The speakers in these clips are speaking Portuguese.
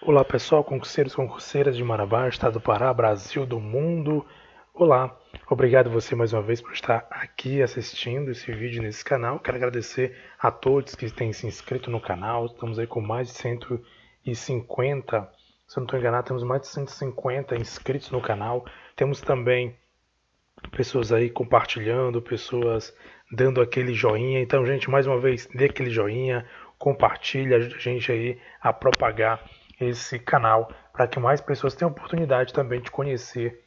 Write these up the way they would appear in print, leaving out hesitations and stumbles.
Olá pessoal, concurseiros e concurseiras de Marabá, Estado do Pará, Brasil, do mundo. Olá, obrigado você mais uma vez por estar aqui assistindo esse vídeo nesse canal. Quero agradecer a todos que têm se inscrito no canal. Estamos aí com mais de 150, se eu não estou enganado, temos mais de 150 inscritos no canal. Temos também pessoas aí compartilhando, pessoas dando aquele joinha. Então, gente, mais uma vez, dê aquele joinha, compartilha, ajuda a gente aí a propagar esse canal para que mais pessoas tenham oportunidade também de conhecer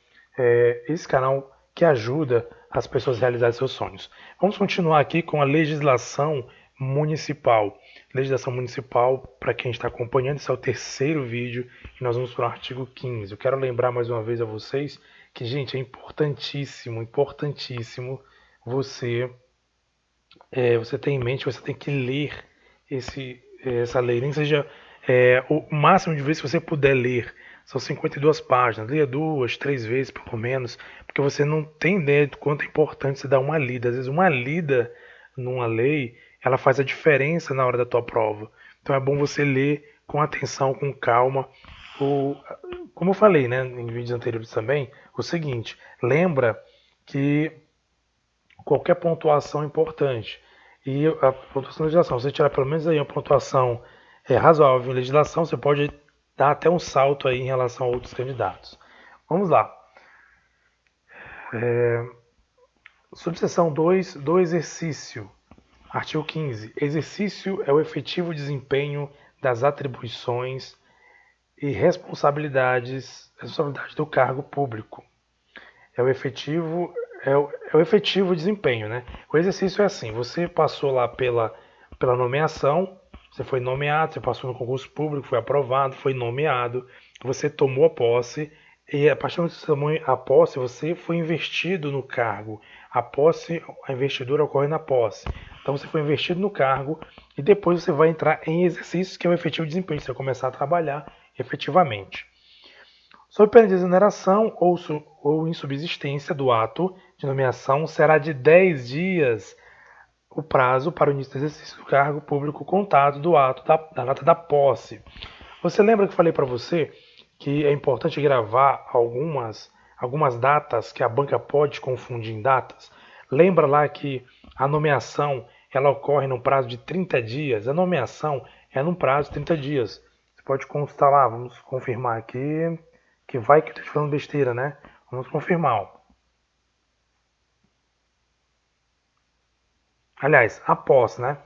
esse canal que ajuda as pessoas a realizar seus sonhos. Vamos continuar aqui com a legislação municipal. Legislação municipal, para quem está acompanhando, esse é o terceiro vídeo e nós vamos para o artigo 15. Eu quero lembrar mais uma vez a vocês que, gente, é importantíssimo, importantíssimo você ter em mente, você tem que ler essa lei, nem seja o máximo de vezes que você puder ler. São 52 páginas, leia 2, 3 vezes pelo menos, porque você não tem ideia de quanto é importante você dar uma lida. Às vezes uma lida numa lei, ela faz a diferença na hora da tua prova. Então é bom você ler com atenção, com calma. O, como eu falei, né, em vídeos anteriores também, o seguinte, lembra que qualquer pontuação é importante. E a pontuação de legislação, se você tirar pelo menos aí uma pontuação razoável em legislação, você pode dar até um salto aí em relação a outros candidatos. Vamos lá. Subseção 2 do exercício. Artigo 15. Exercício é o efetivo desempenho das atribuições e responsabilidades do cargo público. É o efetivo desempenho, né? O exercício é assim, você passou lá pela nomeação, você foi nomeado, você passou no concurso público, foi aprovado, foi nomeado, você tomou a posse e a partir do momento que você tomou a posse, você foi investido no cargo. A investidura ocorre na posse. Então você foi investido no cargo e depois você vai entrar em exercício, que é o efetivo desempenho, você vai começar a trabalhar efetivamente. Sob pena de exoneração ou insubsistência do ato de nomeação, será de 10 dias o prazo para o início do exercício do cargo público contado do ato da data da posse. Você lembra que eu falei para você que é importante gravar algumas datas que a banca pode confundir em datas? Lembra lá que a nomeação ela ocorre no prazo de 30 dias? A nomeação é no prazo de 30 dias. Você pode consultar lá, vamos confirmar aqui. Que vai que eu estou falando besteira, né? Vamos confirmar. Aliás, a posse, né?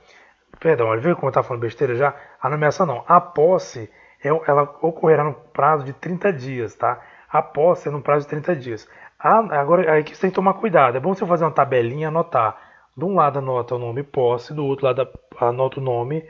Perdão, olha, viu como eu estava falando besteira já? A nomeação não. A posse, ela ocorrerá no prazo de 30 dias, tá? A posse é no prazo de 30 dias. Agora, aí que você tem que tomar cuidado. É bom você fazer uma tabelinha e anotar. De um lado anota o nome posse, do outro lado anota o nome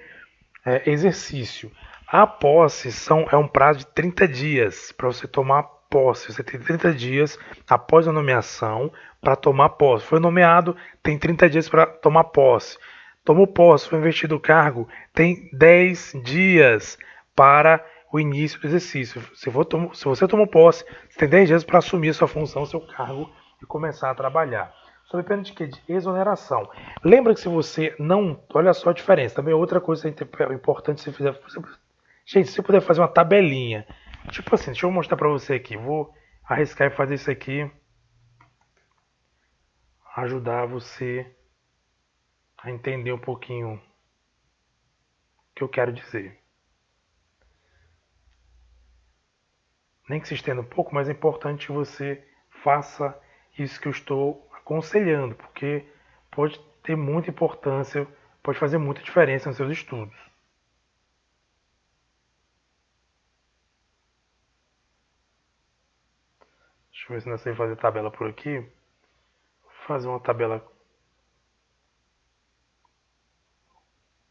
exercício. A posse é um prazo de 30 dias para você tomar posse. Você tem 30 dias após a nomeação para tomar posse. Foi nomeado, tem 30 dias para tomar posse. Tomou posse, foi investido o cargo, tem 10 dias para o início do exercício. Se você tomou posse, você tem 10 dias para assumir a sua função, seu cargo e começar a trabalhar. Sob pena de quê? De exoneração. Lembra que se você não... Olha só a diferença. Também outra coisa importante se fizer... Gente, se você puder fazer uma tabelinha. Tipo assim, deixa eu mostrar para você aqui. Vou arriscar e fazer isso aqui. Ajudar você a entender um pouquinho o que eu quero dizer. Nem que se estenda um pouco, mas é importante que você faça isso que eu estou aconselhando, porque pode ter muita importância, pode fazer muita diferença nos seus estudos. Deixa eu ver se nós temos que fazer tabela por aqui. Vou fazer uma tabela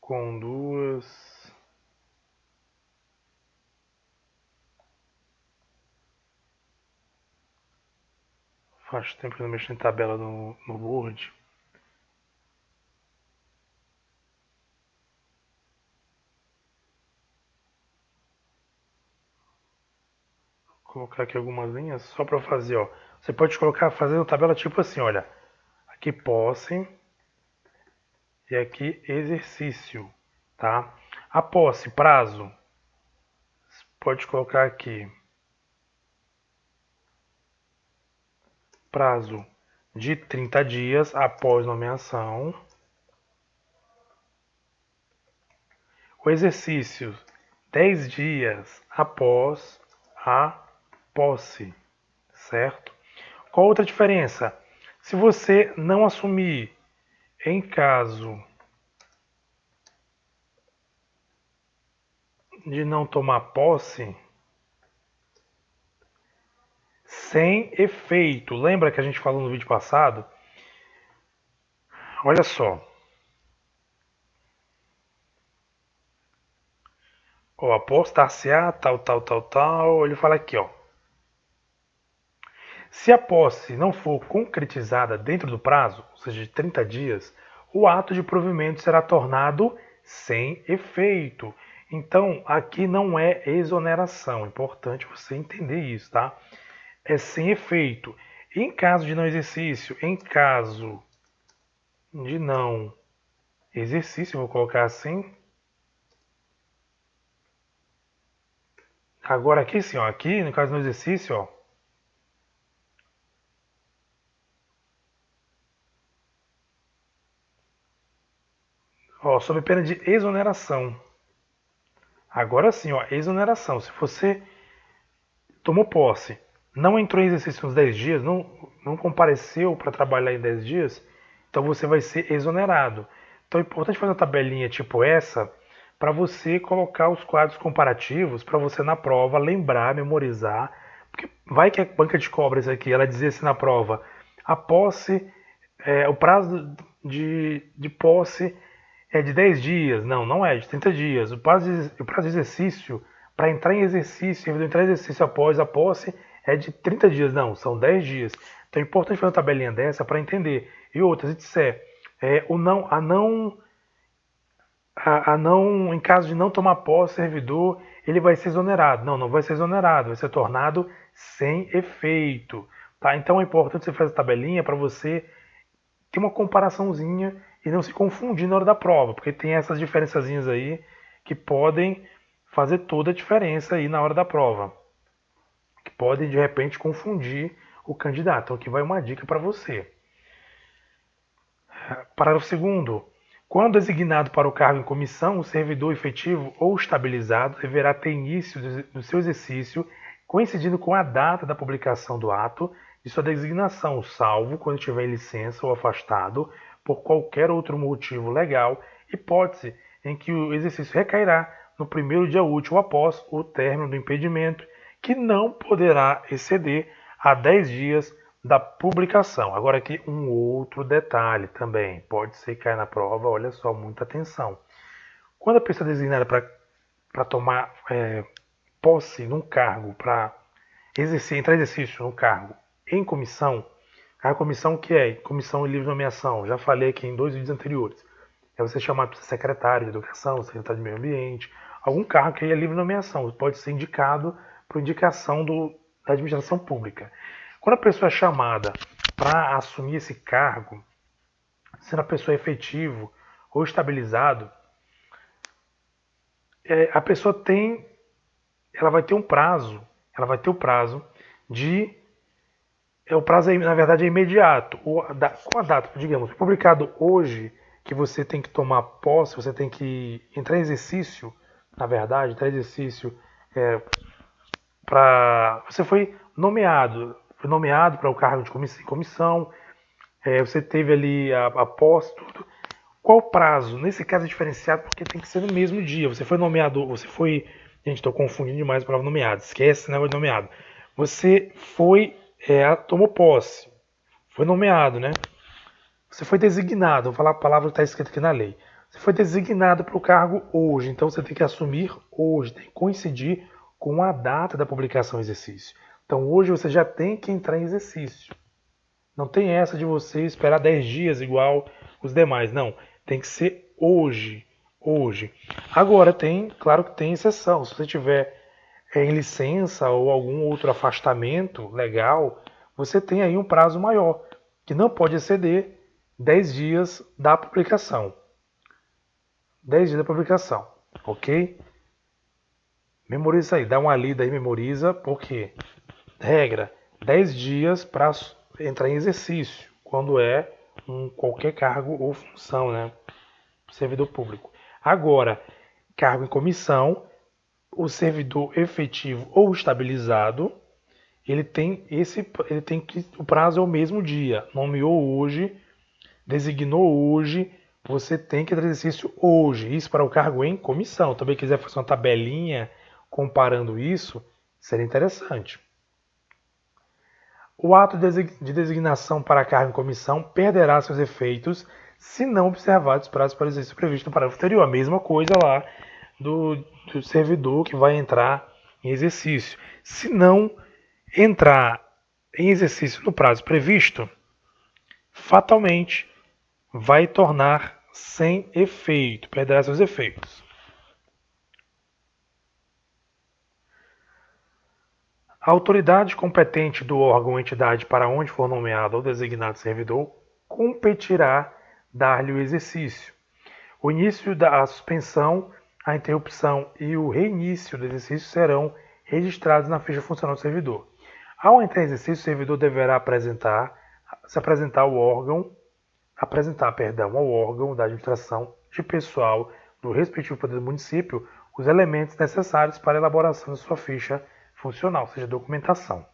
com duas. Faz tempo que eu não mexo em tabela no Word. Vou colocar aqui algumas linhas só para fazer, ó. Você pode fazer uma tabela tipo assim, olha. Aqui posse e aqui exercício, tá? A posse, prazo. pode colocar aqui prazo de 30 dias após nomeação. O exercício 10 dias após a posse, certo? Qual outra diferença? Se você não assumir em caso de não tomar posse, sem efeito. Lembra que a gente falou no vídeo passado? Olha só. Ó, apostar-se-á, tal. Ele fala aqui, ó. Se a posse não for concretizada dentro do prazo, ou seja, de 30 dias, o ato de provimento será tornado sem efeito. Então, aqui não é exoneração. É importante você entender isso, tá? É sem efeito. Em caso de não exercício, em caso de não exercício, vou colocar assim. Agora aqui sim, ó, aqui no caso de não exercício, ó, sob pena de exoneração. Agora sim, ó, exoneração. Se você tomou posse, não entrou em exercício nos 10 dias, não compareceu para trabalhar em 10 dias, então você vai ser exonerado. Então é importante fazer uma tabelinha tipo essa para você colocar os quadros comparativos, para você na prova lembrar, memorizar, porque vai que a banca de cobras aqui, ela dizia assim na prova, a posse, o prazo de posse é de 10 dias. Não, não é, de 30 dias. O prazo de exercício, para entrar em exercício, entrar em exercício após a posse, é de 30 dias. Não, são 10 dias. Então é importante fazer uma tabelinha dessa para entender. E outra, se disser, o não, em caso de não tomar posse, servidor, ele vai ser exonerado. Não, não vai ser exonerado, vai ser tornado sem efeito. Tá? Então é importante você fazer a tabelinha para você ter uma comparaçãozinha e não se confundir na hora da prova, porque tem essas diferençazinhas aí que podem fazer toda a diferença aí na hora da prova, que podem de repente confundir o candidato. Então aqui vai uma dica para você. Parágrafo 2º. Quando designado para o cargo em comissão, o servidor efetivo ou estabilizado deverá ter início do seu exercício coincidindo com a data da publicação do ato de sua designação, salvo quando estiver em licença ou afastado por qualquer outro motivo legal, hipótese em que o exercício recairá no primeiro dia útil após o término do impedimento, que não poderá exceder a 10 dias da publicação. Agora aqui um outro detalhe também, pode ser que caia na prova, olha só, muita atenção. Quando a pessoa é designada para tomar posse num cargo, para entrar em exercício no cargo em comissão, a comissão que é comissão de livre nomeação, já falei aqui em 2 vídeos anteriores, é você chamar para secretário de educação, secretário de meio ambiente, algum cargo que é livre nomeação, pode ser indicado por indicação da administração pública. Quando a pessoa é chamada para assumir esse cargo, sendo a pessoa efetivo ou estabilizado, a pessoa ela vai ter um prazo, de o prazo, na verdade, é imediato. Qual a data? Digamos, publicado hoje, que você tem que tomar posse, você tem que entrar em exercício, na verdade, entrar em exercício você foi nomeado para o cargo de comissão, você teve ali a posse, tudo. Qual o prazo? Nesse caso é diferenciado porque tem que ser no mesmo dia. Você foi nomeado, Gente, estou confundindo demais a palavra nomeado. Esquece esse negócio de nomeado. Você tomou posse. Foi nomeado, né? Você foi designado. Vou falar a palavra que está escrita aqui na lei. Você foi designado para o cargo hoje. Então você tem que assumir hoje. Tem que coincidir com a data da publicação do exercício. Então hoje você já tem que entrar em exercício. Não tem essa de você esperar 10 dias igual os demais. Não. Tem que ser hoje. Hoje. Agora, claro que tem exceção. Se você tiver em licença ou algum outro afastamento legal, você tem aí um prazo maior, que não pode exceder 10 dias da publicação. 10 dias da publicação, ok? Memoriza isso aí, dá uma lida aí, memoriza, porque regra, 10 dias para entrar em exercício, quando é qualquer cargo ou função, né? Servidor público. Agora, cargo em comissão, o servidor efetivo ou estabilizado, ele tem que o prazo é o mesmo dia. Nomeou hoje, designou hoje, você tem que ter exercício hoje. Isso para o cargo em comissão. Também quiser fazer uma tabelinha comparando isso, seria interessante. O ato de designação para cargo em comissão perderá seus efeitos se não observados os prazos para o exercício previsto no parágrafo anterior. A mesma coisa lá do servidor que vai entrar em exercício. Se não entrar em exercício no prazo previsto, fatalmente vai tornar sem efeito, perderá seus efeitos. A autoridade competente do órgão ou entidade para onde for nomeado ou designado servidor competirá dar-lhe o exercício. O início da suspensão, a interrupção e o reinício do exercício serão registrados na ficha funcional do servidor. Ao entrar em exercício, o servidor deverá apresentar ao órgão da administração de pessoal do respectivo poder do município os elementos necessários para a elaboração de sua ficha funcional, ou seja, documentação.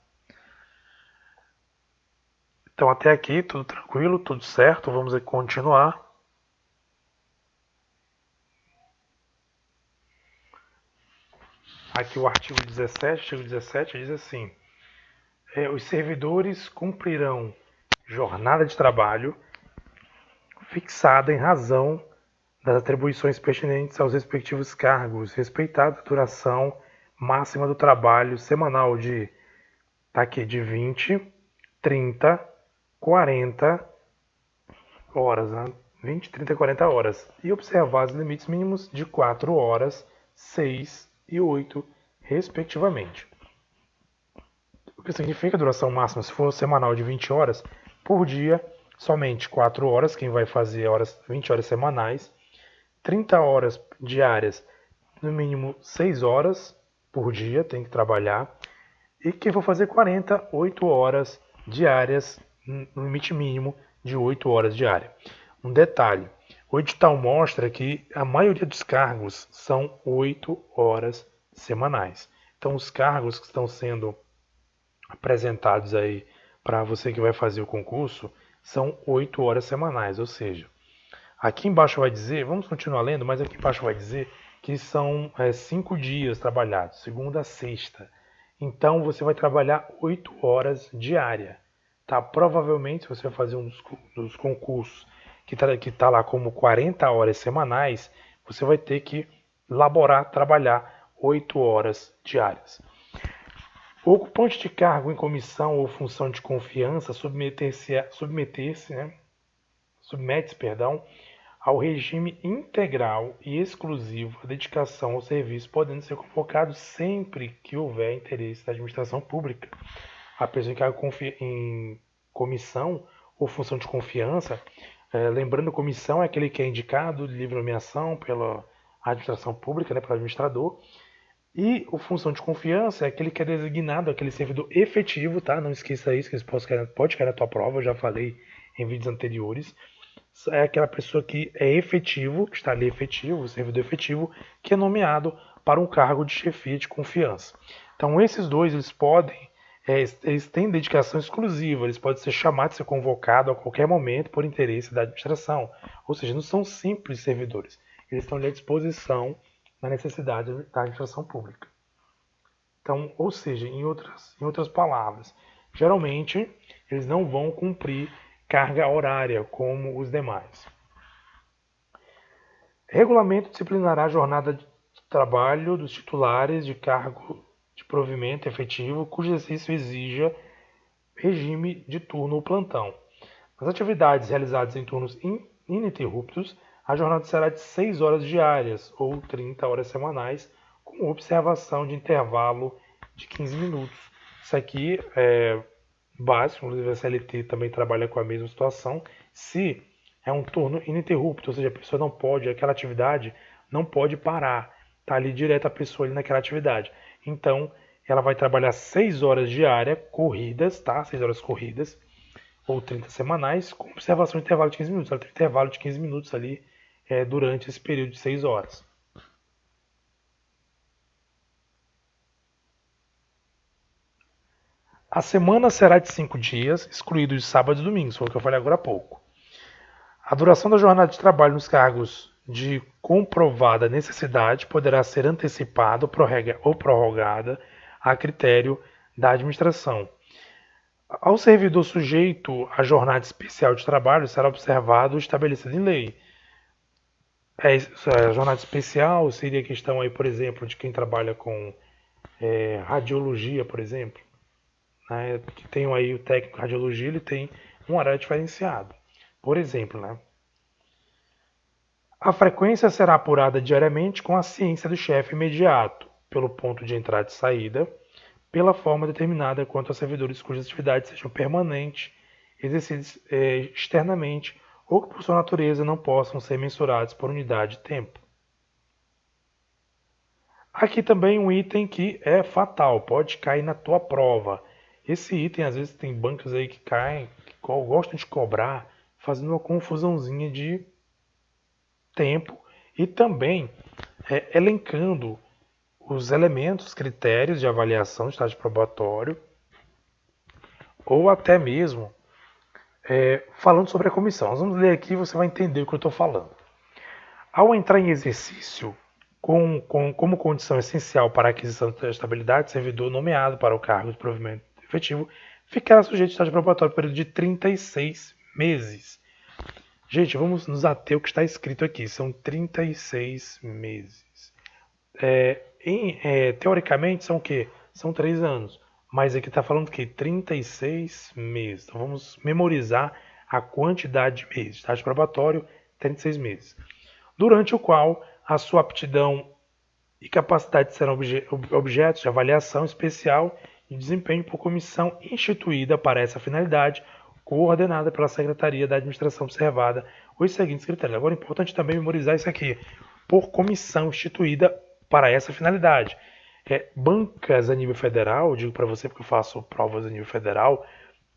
Então até aqui tudo tranquilo, tudo certo, vamos continuar. Aqui o artigo 17 diz assim: os servidores cumprirão jornada de trabalho fixada em razão das atribuições pertinentes aos respectivos cargos, respeitada a duração máxima do trabalho semanal de 20, 30, 40 horas, né? 20, 30 e 40 horas, e observar os limites mínimos de 4 horas, 6 e 8, respectivamente. O que significa a duração máxima? Se for semanal de 20 horas, por dia, somente 4 horas, quem vai fazer 20 horas semanais, 30 horas diárias, no mínimo 6 horas por dia, tem que trabalhar, e quem for fazer 8 horas diárias, no limite mínimo de 8 horas diárias. Um detalhe, o edital mostra que a maioria dos cargos são 8 horas semanais. Então os cargos que estão sendo apresentados aí para você que vai fazer o concurso são 8 horas semanais, ou seja, aqui embaixo vai dizer, vamos continuar lendo, mas aqui embaixo vai dizer que são 5 dias trabalhados, segunda a sexta. Então você vai trabalhar 8 horas diária. Tá? Provavelmente, se você vai fazer um dos concursos que está lá como 40 horas semanais, você vai ter que trabalhar 8 horas diárias. O ocupante de cargo em comissão ou função de confiança submete-se ao regime integral e exclusivo à dedicação ao serviço, podendo ser convocado sempre que houver interesse da administração pública. A pessoa em cargo em comissão ou função de confiança, lembrando, comissão é aquele que é indicado de livre nomeação pela administração pública, né, pelo administrador, e o função de confiança é aquele que é designado, aquele servidor efetivo, tá? Não esqueça isso, que pode cair na tua prova, eu já falei em vídeos anteriores. É aquela pessoa que é efetivo, que está ali efetivo, o servidor efetivo, que é nomeado para um cargo de chefia de confiança. Então esses dois, eles têm dedicação exclusiva, eles podem ser chamados, ser convocados a qualquer momento por interesse da administração. Ou seja, não são simples servidores, eles estão ali à disposição na necessidade da administração pública. Então, ou seja, em outras palavras, geralmente eles não vão cumprir carga horária como os demais. Regulamento disciplinará a jornada de trabalho dos titulares de cargo de provimento efetivo cujo exercício exija regime de turno ou plantão. Nas atividades realizadas em turnos ininterruptos, a jornada será de 6 horas diárias ou 30 horas semanais, com observação de intervalo de 15 minutos. Isso aqui é básico, inclusive a CLT também trabalha com a mesma situação. Se é um turno ininterrupto, ou seja, a pessoa não pode, aquela atividade não pode parar. está ali direto a pessoa ali naquela atividade. Então, ela vai trabalhar 6 horas diárias corridas, tá? 6 horas corridas, ou 30 semanais, com observação de intervalo de 15 minutos. Ela tem intervalo de 15 minutos ali durante esse período de 6 horas. A semana será de 5 dias, excluídos de sábados e domingos, foi o que eu falei agora há pouco. A duração da jornada de trabalho nos cargos de comprovada necessidade poderá ser antecipada ou prorrogada a critério da administração. Ao servidor sujeito à jornada especial de trabalho será observado o estabelecido em lei. A jornada especial seria a questão aí, por exemplo, de quem trabalha com radiologia, por exemplo. Né, que tem aí o técnico de radiologia, ele tem um horário diferenciado. Por exemplo, né? A frequência será apurada diariamente com a ciência do chefe imediato, pelo ponto de entrada e saída, pela forma determinada quanto a servidores cujas atividades sejam permanentes, exercidas externamente ou que por sua natureza não possam ser mensurados por unidade de tempo. Aqui também um item que é fatal, pode cair na tua prova. Esse item, às vezes, tem bancos aí que caem, que gostam de cobrar, fazendo uma confusãozinha de tempo e também elencando os elementos, critérios de avaliação de estágio probatório, ou até mesmo falando sobre a comissão. Nós vamos ler aqui e você vai entender o que eu estou falando. Ao entrar em exercício, como condição essencial para a aquisição da estabilidade, servidor nomeado para o cargo de provimento efetivo ficará sujeito a estágio probatório por período de 36 meses. Gente, vamos nos ater ao que está escrito aqui. São 36 meses. Teoricamente, são o quê? São 3 anos. Mas aqui está falando que 36 meses. Então, vamos memorizar a quantidade de meses. Estágio probatório, 36 meses. Durante o qual a sua aptidão e capacidade serão objetos de avaliação especial e desempenho por comissão instituída para essa finalidade, coordenada pela Secretaria da Administração observada os seguintes critérios. Agora é importante também memorizar isso aqui. Por comissão instituída para essa finalidade. Bancas a nível federal, digo para você porque eu faço provas a nível federal,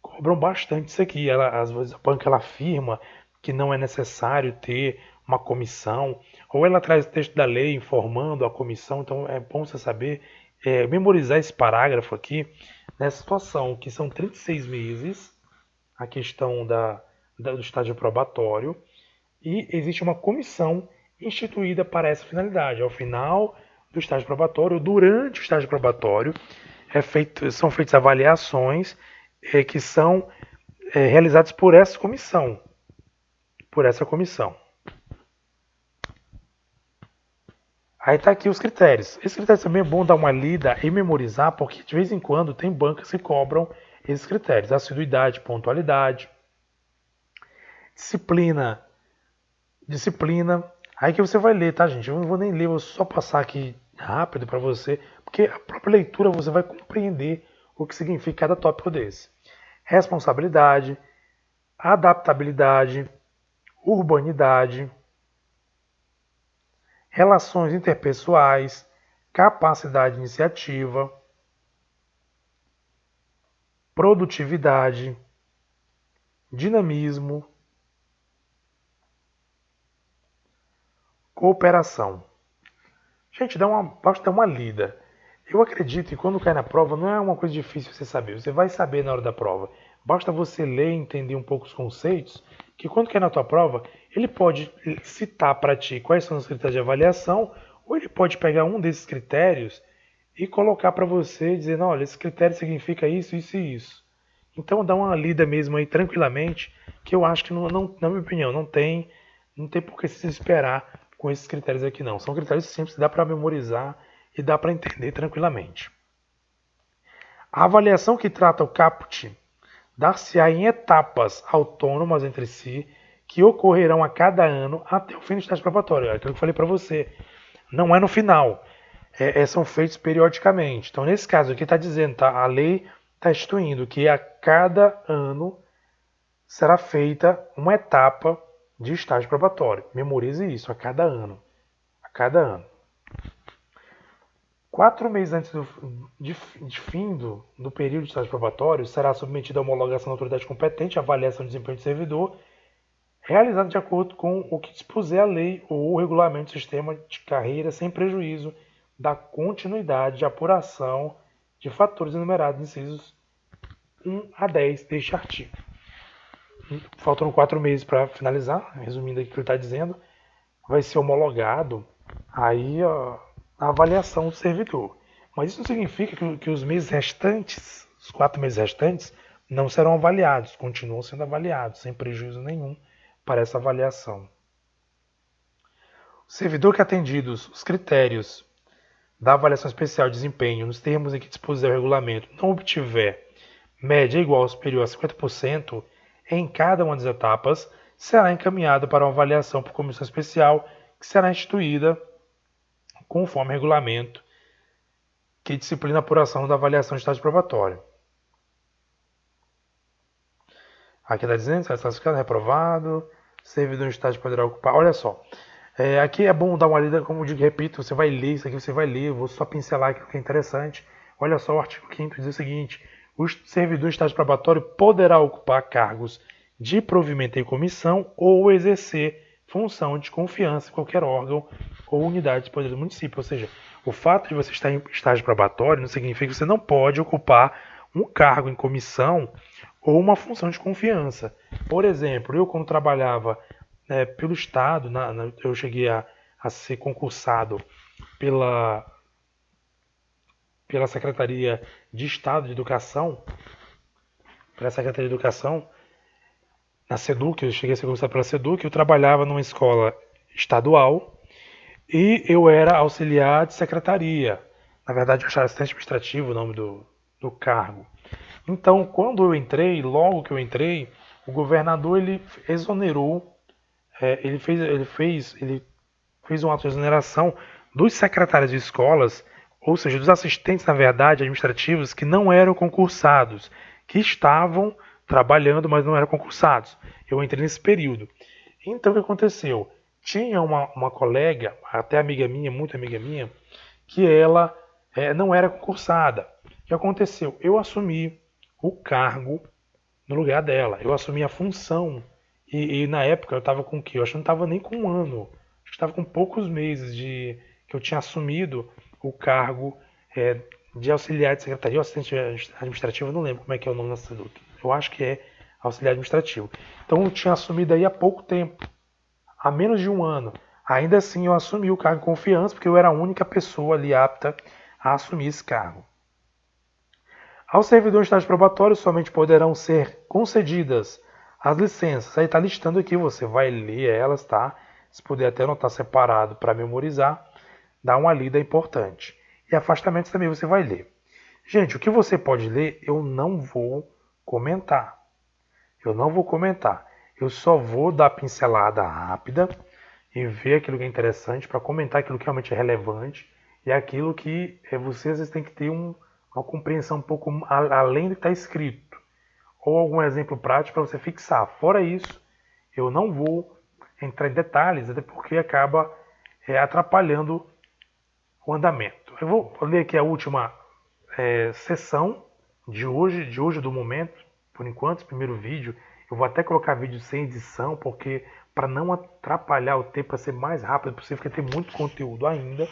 cobram bastante isso aqui. Às vezes a banca ela afirma que não é necessário ter uma comissão, ou ela traz o texto da lei informando a comissão, então é bom você saber memorizar esse parágrafo aqui, nessa situação, que são 36 meses, a questão do estágio probatório, e existe uma comissão instituída para essa finalidade. Ao final do estágio probatório, durante o estágio probatório, são feitas avaliações que são realizadas por essa comissão. Aí está aqui os critérios. Esses critérios também é bom dar uma lida e memorizar, porque de vez em quando tem bancas que cobram esses critérios. Assiduidade, pontualidade, disciplina. Aí que você vai ler, tá, gente? Eu não vou nem ler, vou só passar aqui rápido para você, porque a própria leitura você vai compreender o que significa cada tópico desse. Responsabilidade, adaptabilidade, urbanidade, relações interpessoais, capacidade iniciativa, produtividade, dinamismo, cooperação. Gente, basta dar uma lida. Eu acredito que quando cai na prova não é uma coisa difícil você saber. Você vai saber na hora da prova. Basta você ler e entender um pouco os conceitos, que quando cai na tua prova, ele pode citar para ti quais são os critérios de avaliação, ou ele pode pegar um desses critérios e colocar para você, dizendo, olha, esse critério significa isso, isso e isso. Então dá uma lida mesmo aí tranquilamente, que eu acho que, na minha opinião, não tem por que se esperar com esses critérios aqui não. São critérios simples, dá para memorizar e dá para entender tranquilamente. A avaliação que trata o caput dar-se-á em etapas autônomas entre si, que ocorrerão a cada ano até o fim do estágio probatório. É aquilo que eu falei para você. Não é no final. São feitos periodicamente. Então, nesse caso aqui está dizendo, tá? A lei está instituindo que a cada ano será feita uma etapa de estágio probatório. Memorize isso, a cada ano. A cada ano. 4 meses antes de fim do período de estágio probatório, será submetido à homologação da autoridade competente, a avaliação de desempenho do servidor, realizada de acordo com o que dispuser a lei ou o regulamento do sistema de carreira, sem prejuízo da continuidade de apuração de fatores enumerados nos incisos 1 a 10 deste artigo. Faltam 4 meses para finalizar, resumindo aqui o que ele está dizendo, vai ser homologado aí a avaliação do servidor. Mas isso não significa que os meses restantes, os 4 meses restantes, não serão avaliados, continuam sendo avaliados, sem prejuízo nenhum para essa avaliação. O servidor que atendidos os critérios da avaliação especial de desempenho nos termos em que dispuser o regulamento não obtiver média igual ou superior a 50% em cada uma das etapas, será encaminhado para uma avaliação por comissão especial que será instituída conforme regulamento que disciplina a apuração da avaliação de estágio probatório. Aqui está dizendo, está classificado, reprovado, servidor em estágio poderá ocupar. Olha só, aqui é bom dar uma lida, como eu digo, repito, você vai ler, isso aqui você vai ler, eu vou só pincelar aquilo que é interessante. Olha só, o artigo 5º diz o seguinte: o servidor em estágio probatório poderá ocupar cargos de provimento em comissão ou exercer função de confiança em qualquer órgão ou unidade de poder do município. Ou seja, o fato de você estar em estágio probatório não significa que você não pode ocupar um cargo em comissão ou uma função de confiança. Por exemplo, eu quando trabalhava pelo Estado, eu cheguei a ser concursado pela Secretaria de Estado de Educação, na SEDUC, eu cheguei a ser concursado pela SEDUC, eu trabalhava numa escola estadual e eu era auxiliar de secretaria. Na verdade, eu era assistente administrativo o nome do cargo. Então, quando eu entrei, logo que eu entrei, o governador ele exonerou, ele fez um ato de exoneração dos secretários de escolas, ou seja, dos assistentes, na verdade, administrativos que não eram concursados, que estavam trabalhando, mas não eram concursados. Eu entrei nesse período. Então, o que aconteceu? Tinha uma colega, até amiga minha, muito amiga minha, que ela não era concursada. O que aconteceu? Eu assumi o cargo no lugar dela. Eu assumi a função. E na época eu estava com o quê? Eu acho que não estava nem com um ano. Acho que estava com poucos meses que eu tinha assumido o cargo de auxiliar de secretaria ou assistente administrativo. Eu não lembro como é que é o nome da SEDUC. Eu acho que é auxiliar administrativo. Então eu tinha assumido aí há pouco tempo. Há menos de um ano. Ainda assim eu assumi o cargo de confiança porque eu era a única pessoa ali apta a assumir esse cargo. Ao servidor em estágio probatório somente poderão ser concedidas as licenças. Aí está listando aqui, você vai ler elas, tá? Se puder até anotar separado para memorizar, dá uma lida importante. E afastamentos também você vai ler. Gente, o que você pode ler, eu não vou comentar. Eu só vou dar pincelada rápida e ver aquilo que é interessante para comentar aquilo que realmente é relevante e aquilo que você às vezes tem que ter uma compreensão um pouco além do que está escrito. Ou algum exemplo prático para você fixar. Fora isso, eu não vou entrar em detalhes, até porque acaba atrapalhando o andamento. Eu vou ler aqui a última sessão de hoje do momento, por enquanto, esse primeiro vídeo. Eu vou até colocar vídeo sem edição, porque para não atrapalhar o tempo, para ser mais rápido possível, porque tem muito conteúdo ainda.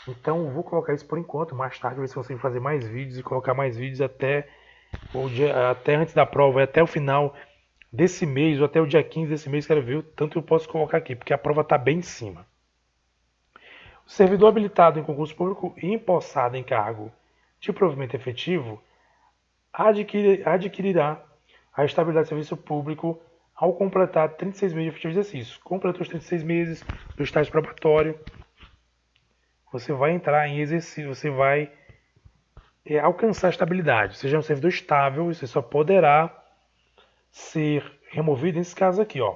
Então eu vou colocar isso por enquanto, mais tarde ver se consigo fazer mais vídeos e colocar mais vídeos até antes da prova, até o final desse mês, ou até o dia 15 desse mês, quero ver o tanto eu posso colocar aqui, porque a prova está bem em cima. O servidor habilitado em concurso público e empossado em cargo de provimento efetivo adquirirá a estabilidade de serviço público ao completar 36 meses de efetivo exercício. Completou os 36 meses do estágio probatório, você vai entrar em exercício, você vai alcançar a estabilidade. Seja um servidor estável, você só poderá ser removido nesse caso aqui, ó.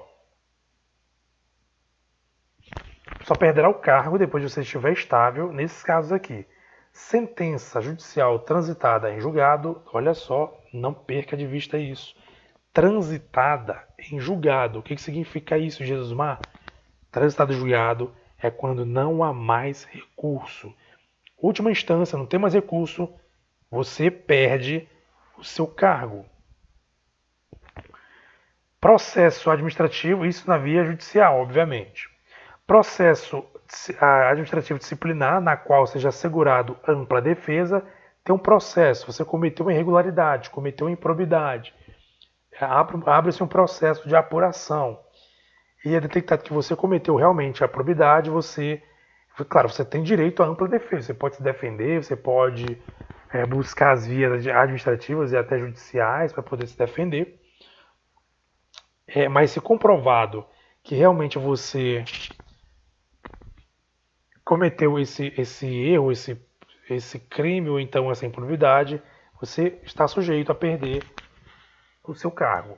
Só perderá o cargo depois de você estiver estável nesses casos aqui. Sentença judicial transitada em julgado, olha só, não perca de vista isso. Transitada em julgado. O que significa isso, Jesusmar? Transitado em julgado é quando não há mais recurso. última instância, não tem mais recurso, você perde o seu cargo. Processo administrativo, isso na via judicial, obviamente. Processo administrativo disciplinar, na qual seja assegurado ampla defesa, tem um processo. Você cometeu uma irregularidade, cometeu uma improbidade. Abre-se um processo de apuração. E é detectado que você cometeu realmente a improbidade, claro, você tem direito à ampla defesa. Você pode se defender, você pode buscar as vias administrativas e até judiciais para poder se defender. Mas se comprovado que realmente você cometeu esse erro, esse crime ou então essa improbidade, você está sujeito a perder o seu cargo.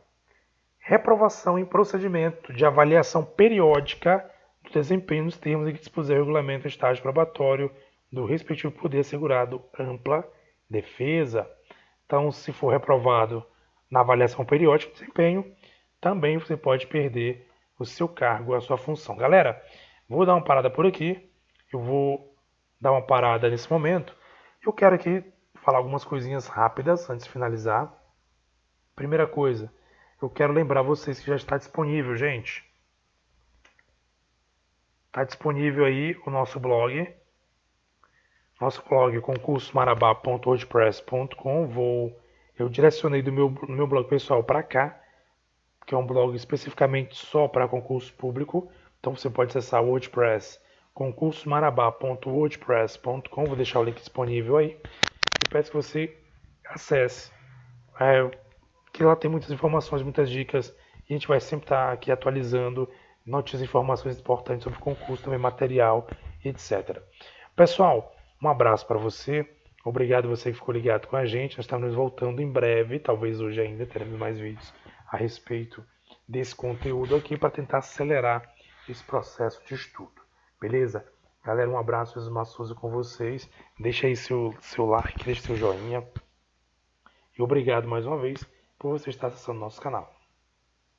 Reprovação em procedimento de avaliação periódica do desempenho nos termos em que dispuser o regulamento do estágio probatório do respectivo poder assegurado ampla defesa. Então, se for reprovado na avaliação periódica do desempenho, também você pode perder o seu cargo, a sua função. Galera, vou dar uma parada por aqui. Eu vou dar uma parada nesse momento. Eu quero aqui falar algumas coisinhas rápidas antes de finalizar. Primeira coisa, eu quero lembrar vocês que já está disponível, gente. Está disponível aí o nosso blog. Nosso blog concursosmarabá.wordpress.com. Eu direcionei do meu blog pessoal para cá, que é um blog especificamente só para concurso público. Então você pode acessar o WordPress, concursosmarabá.wordpress.com. Vou deixar o link disponível aí. Eu peço que você acesse, que lá tem muitas informações, muitas dicas. E a gente vai sempre estar aqui atualizando notícias, informações importantes sobre concurso, também material, etc. Pessoal, um abraço para você. Obrigado a você que ficou ligado com a gente. Nós estamos voltando em breve, talvez hoje ainda teremos mais vídeos a respeito desse conteúdo aqui para tentar acelerar esse processo de estudo. Beleza? Galera, um abraço, Ismael Souza com vocês. Deixa aí seu like, deixa seu joinha. E obrigado mais uma vez por você estar acessando nosso canal.